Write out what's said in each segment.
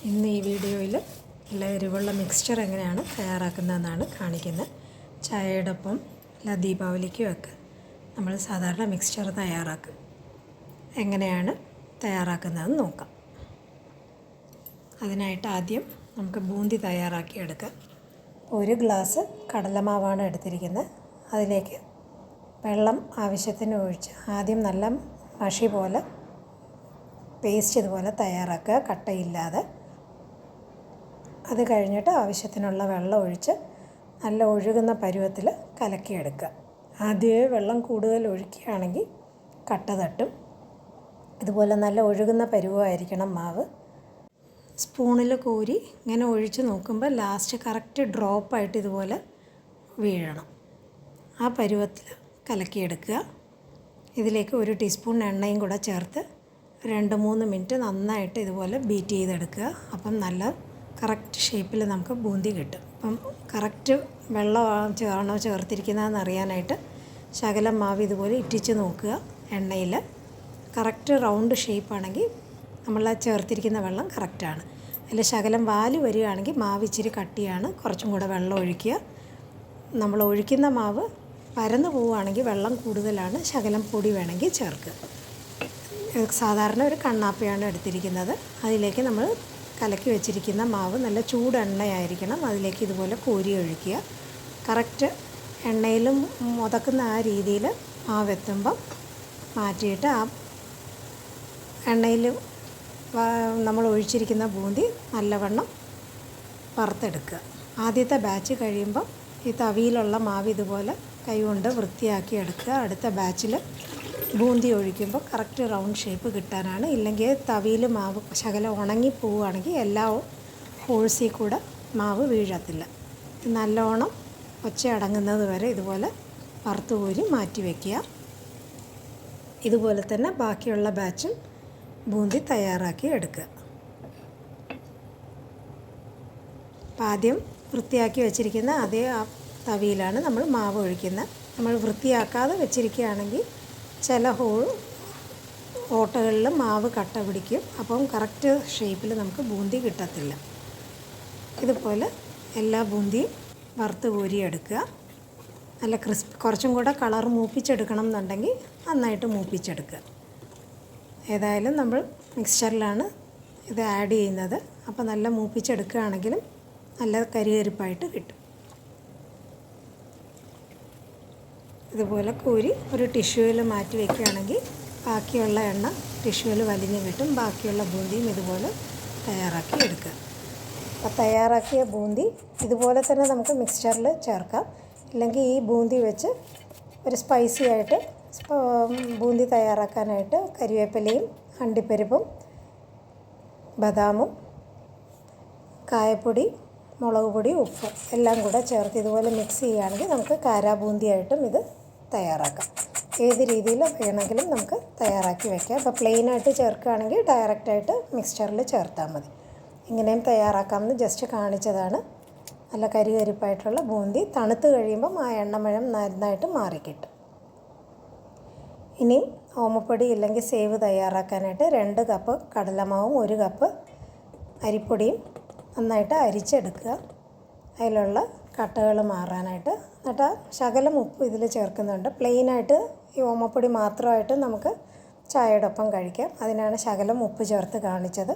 ഇന്ന് ഈ വീഡിയോയിൽ നല്ല എരിവുള്ള മിക്സ്ചർ എങ്ങനെയാണ് തയ്യാറാക്കുന്നതെന്നാണ് കാണിക്കുന്നത്. ചായയുടെ ഒപ്പം അല്ല ദീപാവലിക്കുമൊക്കെ നമ്മൾ സാധാരണ മിക്സ്ചർ തയ്യാറാക്കും. എങ്ങനെയാണ് തയ്യാറാക്കുന്നതെന്ന് നോക്കാം. അതിനായിട്ട് ആദ്യം നമുക്ക് ബൂന്തി തയ്യാറാക്കിയെടുക്കാം. 1 ഗ്ലാസ് കടലമാവാണ് എടുത്തിരിക്കുന്നത്. അതിലേക്ക് വെള്ളം ആവശ്യത്തിന് ഒഴിച്ച് ആദ്യം നല്ല മഷി പോലെ പേസ്റ്റ് ഇതുപോലെ തയ്യാറാക്കുക, കട്ടയില്ലാതെ. അത് കഴിഞ്ഞിട്ട് ആവശ്യത്തിനുള്ള വെള്ളം ഒഴിച്ച് നല്ല ഒഴുകുന്ന പരുവത്തിൽ കലക്കിയെടുക്കുക. ആദ്യമേ വെള്ളം കൂടുതൽ ഒഴിക്കുകയാണെങ്കിൽ കട്ട തട്ടും. ഇതുപോലെ നല്ല ഒഴുകുന്ന പരുവമായിരിക്കണം മാവ്. സ്പൂണിൽ കോരി ഇങ്ങനെ ഒഴിച്ച് നോക്കുമ്പോൾ ലാസ്റ്റ് കറക്റ്റ് ഡ്രോപ്പായിട്ട് ഇതുപോലെ വീഴണം. ആ പരുവത്തിൽ കലക്കിയെടുക്കുക. ഇതിലേക്ക് 1 ടീസ്പൂൺ എണ്ണയും കൂടെ ചേർത്ത് 2-3 മിനിറ്റ് നന്നായിട്ട് ഇതുപോലെ ബീറ്റ് ചെയ്തെടുക്കുക. അപ്പം നല്ല കറക്റ്റ് ഷേപ്പിൽ നമുക്ക് ബൂന്തി കിട്ടും. അപ്പം കറക്റ്റ് വെള്ളമാണോ ചേർത്തിരിക്കുന്നതെന്ന് അറിയാനായിട്ട് ശകലം മാവ് ഇതുപോലെ ഇറ്റിച്ച് നോക്കുക. എണ്ണയിൽ കറക്റ്റ് റൗണ്ട് ഷേപ്പാണെങ്കിൽ നമ്മൾ ചേർത്തിരിക്കുന്ന വെള്ളം കറക്റ്റാണ്. അതിൽ ശകലം വാല് വരികയാണെങ്കിൽ മാവ് ഇച്ചിരി കട്ടിയാണ്, കുറച്ചും കൂടെ വെള്ളം ഒഴിക്കുക. നമ്മൾ ഒഴിക്കുന്ന മാവ് പരന്നു പോവുകയാണെങ്കിൽ വെള്ളം കൂടുതലാണ്, ശകലം പൊടി വേണമെങ്കിൽ ചേർക്കുക. സാധാരണ ഒരു കണ്ണാപ്പയാണ് എടുത്തിരിക്കുന്നത്. അതിലേക്ക് നമ്മൾ കലക്കി വെച്ചിരിക്കുന്ന മാവ് നല്ല ചൂടെണ്ണയായിരിക്കണം. അതിലേക്ക് ഇതുപോലെ കോരി ഒഴിക്കുക. കറക്റ്റ് എണ്ണയിലും മുതക്കുന്ന ആ രീതിയിൽ മാവ് എത്തുമ്പം മാറ്റിയിട്ട് ആ എണ്ണയിൽ നമ്മൾ ഒഴിച്ചിരിക്കുന്ന ബൂന്തി നല്ലവണ്ണം വറുത്തെടുക്കുക. ആദ്യത്തെ ബാച്ച് കഴിയുമ്പം ഈ തവിയിലുള്ള മാവ് ഇതുപോലെ കൈകൊണ്ട് വൃത്തിയാക്കി എടുക്കുക. അടുത്ത ബാച്ചിൽ ബൂന്തി ഒഴിക്കുമ്പോൾ കറക്റ്റ് റൗണ്ട് ഷേപ്പ് കിട്ടാനാണ്. ഇല്ലെങ്കിൽ തവിയിൽ മാവ് ശകലം ഉണങ്ങി പോവുകയാണെങ്കിൽ എല്ലാ ഹോൾസിൽ കൂടെ മാവ് വീഴത്തില്ല. നല്ലോണം ഒച്ച അടങ്ങുന്നത് വരെ ഇതുപോലെ വറുത്ത് കോരി മാറ്റി വയ്ക്കുക. ഇതുപോലെ തന്നെ ബാക്കിയുള്ള ബാച്ചും ബൂന്തി തയ്യാറാക്കി എടുക്കുക. അപ്പം ആദ്യം വൃത്തിയാക്കി വെച്ചിരിക്കുന്ന അതേ തവിയിലാണ് നമ്മൾ മാവ് ഒഴിക്കുന്നത്. നമ്മൾ വൃത്തിയാക്കാതെ വെച്ചിരിക്കുകയാണെങ്കിൽ ചില ഓട്ടകളിൽ മാവ് കട്ട പിടിക്കും. അപ്പം കറക്റ്റ് ഷേപ്പിൽ നമുക്ക് ബൂന്തി കിട്ടത്തില്ല. ഇതുപോലെ എല്ലാ ബൂന്തിയും വറുത്ത് കോരിയെടുക്കുക. നല്ല കുറച്ചും കൂടെ കളർ മൂപ്പിച്ചെടുക്കണം എന്നുണ്ടെങ്കിൽ നന്നായിട്ട് മൂപ്പിച്ചെടുക്കുക. ഏതായാലും നമ്മൾ മിക്സ്ചറിലാണ് ഇത് ആഡ് ചെയ്യുന്നത്. അപ്പോൾ നല്ല മൂപ്പിച്ചെടുക്കുകയാണെങ്കിലും നല്ല കരികരിപ്പായിട്ട് കിട്ടും. ഇതുപോലെ കോരി ഒരു ടിഷ്യൂവിൽ മാറ്റി വയ്ക്കുകയാണെങ്കിൽ ബാക്കിയുള്ള എണ്ണ ടിഷ്യൂവിൽ വലിഞ്ഞ് കിട്ടും. ബാക്കിയുള്ള ബൂന്തിയും ഇതുപോലെ തയ്യാറാക്കി എടുക്കുക. അപ്പോൾ തയ്യാറാക്കിയ ബൂന്തി ഇതുപോലെ തന്നെ നമുക്ക് മിക്സ്ചറിൽ ചേർക്കാം. ഇല്ലെങ്കിൽ ഈ ബൂന്തി വെച്ച് ഒരു സ്പൈസി ആയിട്ട് ബൂന്തി തയ്യാറാക്കാനായിട്ട് കരിവേപ്പിലയും അണ്ടിപ്പരിപ്പും ബദാമും കായപ്പൊടി, മുളക് പൊടി, ഉപ്പ് എല്ലാം കൂടെ ചേർത്ത് ഇതുപോലെ മിക്സ് ചെയ്യുകയാണെങ്കിൽ നമുക്ക് കാരാ ബൂന്തിയായിട്ടും ഇത് തയ്യാറാക്കാം. ഏത് രീതിയിൽ വേണമെങ്കിലും നമുക്ക് തയ്യാറാക്കി വയ്ക്കാം. അപ്പോൾ പ്ലെയിനായിട്ട് ചേർക്കുകയാണെങ്കിൽ ഡയറക്റ്റായിട്ട് മിക്സ്ചറിൽ ചേർത്താൽ മതി. ഇങ്ങനെയും തയ്യാറാക്കാമെന്ന് ജസ്റ്റ് കാണിച്ചതാണ്. നല്ല കരികരിപ്പായിട്ടുള്ള ബൂന്തി തണുത്ത് കഴിയുമ്പം ആ എണ്ണമയം നന്നായിട്ട് മാറിക്കിട്ടും. ഇനിയും ഓമപ്പൊടി ഇല്ലെങ്കിൽ സേവ് തയ്യാറാക്കാനായിട്ട് 2 കപ്പ് കടലമാവും 1 കപ്പ് അരിപ്പൊടിയും നന്നായിട്ട് അരിച്ചെടുക്കുക. അതിലുള്ള കട്ടകൾ മാറാനായിട്ട്. എന്നിട്ട് ശകലം ഉപ്പ് ഇതിൽ ചേർക്കുന്നുണ്ട്. പ്ലെയിനായിട്ട് ഈ ഓമപ്പൊടി മാത്രമായിട്ട് നമുക്ക് ചായയുടെ ഒപ്പം കഴിക്കാം. അതിനാണ് ശകലം ഉപ്പ് ചേർത്ത് കാണിച്ചത്.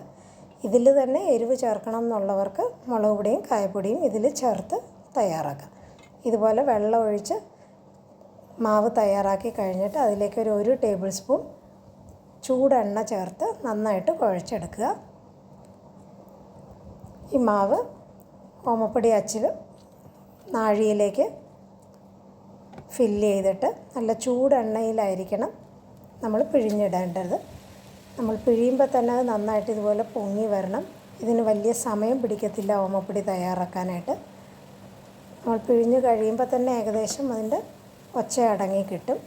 ഇതിൽ തന്നെ എരിവ് ചേർക്കണം എന്നുള്ളവർക്ക് മുളക് പൊടിയും കായപ്പൊടിയും ഇതിൽ ചേർത്ത് തയ്യാറാക്കാം. ഇതുപോലെ വെള്ളം ഒഴിച്ച് മാവ് തയ്യാറാക്കി കഴിഞ്ഞിട്ട് അതിലേക്ക് ഒരു 1 ടേബിൾ സ്പൂൺ ചൂടെണ്ണ ചേർത്ത് നന്നായിട്ട് കുഴച്ചെടുക്കുക. ഈ മാവ് ഓമപ്പൊടി അച്ചിൽ നാഴിയിലേക്ക് ഫില്ല് ചെയ്തിട്ട് നല്ല ചൂടെണ്ണയിലായിരിക്കണം നമ്മൾ പിഴിഞ്ഞിടേണ്ടത്. നമ്മൾ പിഴിയുമ്പോൾ തന്നെ അത് നന്നായിട്ട് ഇതുപോലെ പൊങ്ങി വരണം. ഇതിന് വലിയ സമയം പിടിക്കത്തില്ല ഓമപ്പൊടി തയ്യാറാക്കാനായിട്ട്. നമ്മൾ പിഴിഞ്ഞ് കഴിയുമ്പോൾ തന്നെ ഏകദേശം അതിൻ്റെ ഒച്ച അടങ്ങി കിട്ടും.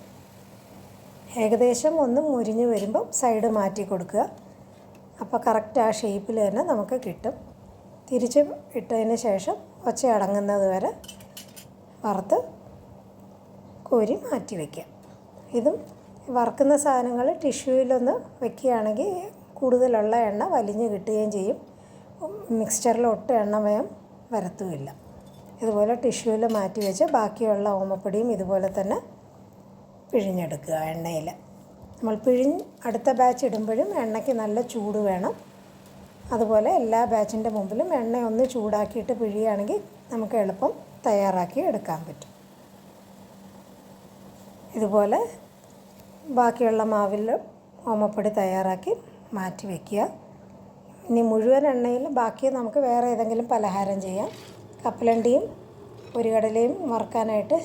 ഏകദേശം ഒന്ന് മുരിഞ്ഞ് വരുമ്പം സൈഡ് മാറ്റി കൊടുക്കുക. അപ്പോൾ കറക്റ്റ് ആ ഷേപ്പിൽ തന്നെ നമുക്ക് കിട്ടും. തിരിച്ച് ഇട്ടതിന് ശേഷം ഒച്ച അടങ്ങുന്നത് വരെ വറുത്ത് കോരി മാറ്റി വയ്ക്കുക. ഇതും വറുക്കുന്ന സാധനങ്ങൾ ടിഷ്യൂവിലൊന്ന് വയ്ക്കുകയാണെങ്കിൽ കൂടുതലുള്ള എണ്ണ വലിഞ്ഞ് കിട്ടുകയും ചെയ്യും. മിക്സ്ചറിൽ ഒട്ടും എണ്ണമയം വരത്തുമില്ല. ഇതുപോലെ ടിഷ്യൂവിൽ മാറ്റി വെച്ച് ബാക്കിയുള്ള ഓമപ്പൊടിയും ഇതുപോലെ തന്നെ പിഴിഞ്ഞെടുക്കുക എണ്ണയിൽ. നമ്മൾ അടുത്ത ബാച്ച് ഇടുമ്പോഴും എണ്ണയ്ക്ക് നല്ല ചൂട് വേണം. അതുപോലെ എല്ലാ ബാച്ചിൻ്റെ മുമ്പിലും എണ്ണ ഒന്ന് ചൂടാക്കിയിട്ട് പിഴിയുകയാണെങ്കിൽ നമുക്ക് എളുപ്പം തയ്യാറാക്കി എടുക്കാൻ പറ്റും. ഇതുപോലെ ബാക്കിയുള്ള മാവിൽ ഓമപ്പൊടി തയ്യാറാക്കി മാറ്റി വയ്ക്കുക. ഇനി മുഴുവൻ എണ്ണയിൽ ബാക്കി നമുക്ക് വേറെ ഏതെങ്കിലും പലഹാരം ചെയ്യാം. കപ്പലണ്ടിയും പൊരികടലയും വറുക്കാനായിട്ട്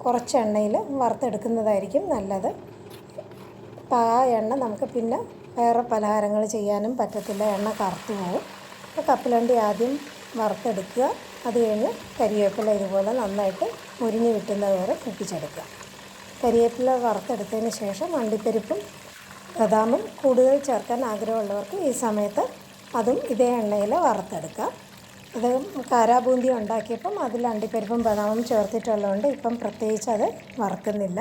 കുറച്ച് എണ്ണയിൽ വറുത്തെടുക്കുന്നതായിരിക്കും നല്ലത്. അപ്പോൾ ആ എണ്ണ നമുക്ക് പിന്നെ വേറെ പലഹാരങ്ങൾ ചെയ്യാനും പറ്റത്തില്ല, എണ്ണ കറുത്തു പോകും. അപ്പോൾ കപ്പലണ്ടി ആദ്യം വറുത്തെടുക്കുക. അത് കഴിഞ്ഞ് കരിവേപ്പില ഇതുപോലെ നന്നായിട്ട് മുരിഞ്ഞ് കിട്ടുന്നത് വരെ മൂപ്പിച്ചെടുക്കുക. കരിവേപ്പില വറുത്തെടുത്തതിന് ശേഷം അണ്ടിപ്പരിപ്പും ബദാമും കൂടുതൽ ചേർക്കാൻ ആഗ്രഹമുള്ളവർക്ക് ഈ സമയത്ത് അതും ഇതേ എണ്ണയിൽ വറുത്തെടുക്കാം. അത് കാരാബൂന്തി ഉണ്ടാക്കിയപ്പം അതിൽ അണ്ടിപ്പരിപ്പും ബദാമും ചേർത്തിട്ടുള്ളതുകൊണ്ട് ഇപ്പം പ്രത്യേകിച്ച് അത് വറുക്കുന്നില്ല.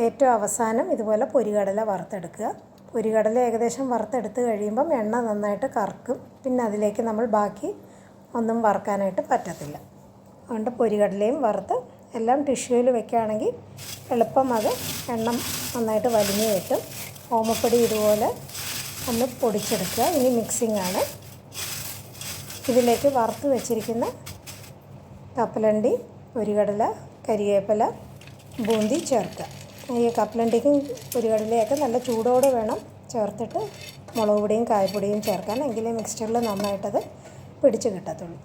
ഏറ്റവും അവസാനം ഇതുപോലെ പൊരികടല വറുത്തെടുക്കുക. പൊരികടല ഏകദേശം വറുത്തെടുത്ത് കഴിയുമ്പം എണ്ണ നന്നായിട്ട് കറക്കും. പിന്നെ അതിലേക്ക് നമ്മൾ ബാക്കി ഒന്നും വറുക്കാനായിട്ട് പറ്റത്തില്ല. അതുകൊണ്ട് പൊരികടലയും വറുത്ത് എല്ലാം ടിഷ്യൂവിൽ വെക്കുകയാണെങ്കിൽ എളുപ്പം അത് എണ്ണ നന്നായിട്ട് വലിഞ്ഞ് കിട്ടും. ഓമപ്പൊടി ഇതുപോലെ ഒന്ന് പൊടിച്ചെടുക്കുക. ഇനി മിക്സിംഗ് ആണ്. ഇതിലേക്ക് വറുത്ത് വെച്ചിരിക്കുന്ന കപ്പലണ്ടി, പൊരികടല, കരിവേപ്പില, ബൂന്തി ചേർക്കുക. ഈ കപ്പലണ്ടിക്കും പൊരികടലയൊക്കെ നല്ല ചൂടോടെ വേണം ചേർത്തിട്ട് മുളക് പൊടിയും കായപ്പൊടിയും ചേർക്കാൻ, എങ്കിലേ മിക്സ്ചറിൽ നന്നായിട്ടത് പിടിച്ച് കിട്ടത്തുള്ളൂ.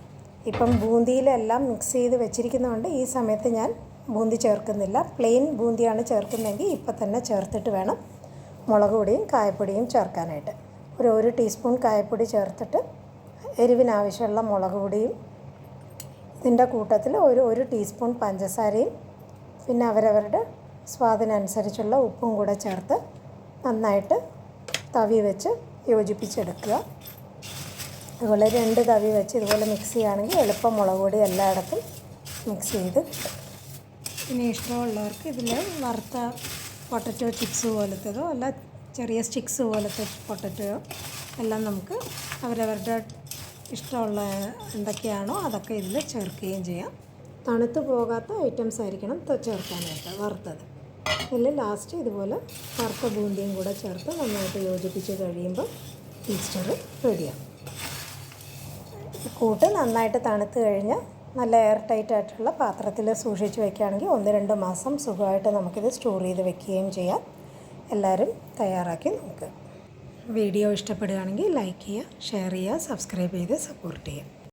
ഇപ്പം ബൂന്തിയിലെല്ലാം മിക്സ് ചെയ്ത് വെച്ചിരിക്കുന്നതുകൊണ്ട് ഈ സമയത്ത് ഞാൻ ബൂന്തി ചേർക്കുന്നില്ല. പ്ലെയിൻ ബൂന്തിയാണ് ചേർക്കുന്നതെങ്കിൽ ഇപ്പം തന്നെ ചേർത്തിട്ട് വേണം മുളക് പൊടിയും കായപ്പൊടിയും ചേർക്കാനായിട്ട്. ഒരു ടീസ്പൂൺ കായപ്പൊടി ചേർത്തിട്ട് എരിവിനാവശ്യമുള്ള മുളക് പൊടിയും ഇതിൻ്റെ കൂട്ടത്തിൽ ഒരു ടീസ്പൂൺ പഞ്ചസാരയും പിന്നെ അവരവരുടെ സ്വാദിനനുസരിച്ചുള്ള ഉപ്പും കൂടെ ചേർത്ത് നന്നായിട്ട് തവി വെച്ച് യോജിപ്പിച്ചെടുക്കുക. അതുപോലെ 2 തവി വെച്ച് ഇതുപോലെ മിക്സ് ചെയ്യുകയാണെങ്കിൽ എളുപ്പം മുളക് പൊടി എല്ലായിടത്തും മിക്സ് ചെയ്ത് കിട്ടും. ഇനി ഇഷ്ടമുള്ളവർക്ക് ഇതിൽ വറുത്ത പൊട്ടറ്റോ ചിപ്സ് പോലത്തേതോ അല്ല ചെറിയ സ്റ്റിക്സ് പോലത്തെ പൊട്ടറ്റോ എല്ലാം നമുക്ക് അവരവരുടെ ഇഷ്ടമുള്ള എന്തൊക്കെയാണോ അതൊക്കെ ഇതിൽ ചേർക്കുകയും ചെയ്യാം. തണുത്ത് പോകാത്ത ഐറ്റംസ് ആയിരിക്കണം ചേർക്കാനായിട്ട് വറുത്തത്. ഇതിൽ ലാസ്റ്റ് ഇതുപോലെ വറുത്ത ബൂന്തിയും കൂടെ ചേർത്ത് നന്നായിട്ട് യോജിപ്പിച്ച് കഴിയുമ്പോൾ മിക്സ്ചർ റെഡിയാവും. കൂട്ട് നന്നായിട്ട് തണുത്ത് കഴിഞ്ഞ് നല്ല എയർ ടൈറ്റ് ആയിട്ടുള്ള പാത്രത്തിൽ സൂക്ഷിച്ച് വയ്ക്കുകയാണെങ്കിൽ 1-2 മാസം സുഖമായിട്ട് നമുക്കിത് സ്റ്റോർ ചെയ്ത് വെക്കുകയും ചെയ്യാം. എല്ലാവരും തയ്യാറാക്കി നോക്കുക. വീഡിയോ ഇഷ്ടപ്പെടുകയാണെങ്കിൽ ലൈക്ക് ചെയ്യുക, ഷെയർ ചെയ്യുക, സബ്സ്ക്രൈബ് ചെയ്ത് സപ്പോർട്ട് ചെയ്യുക.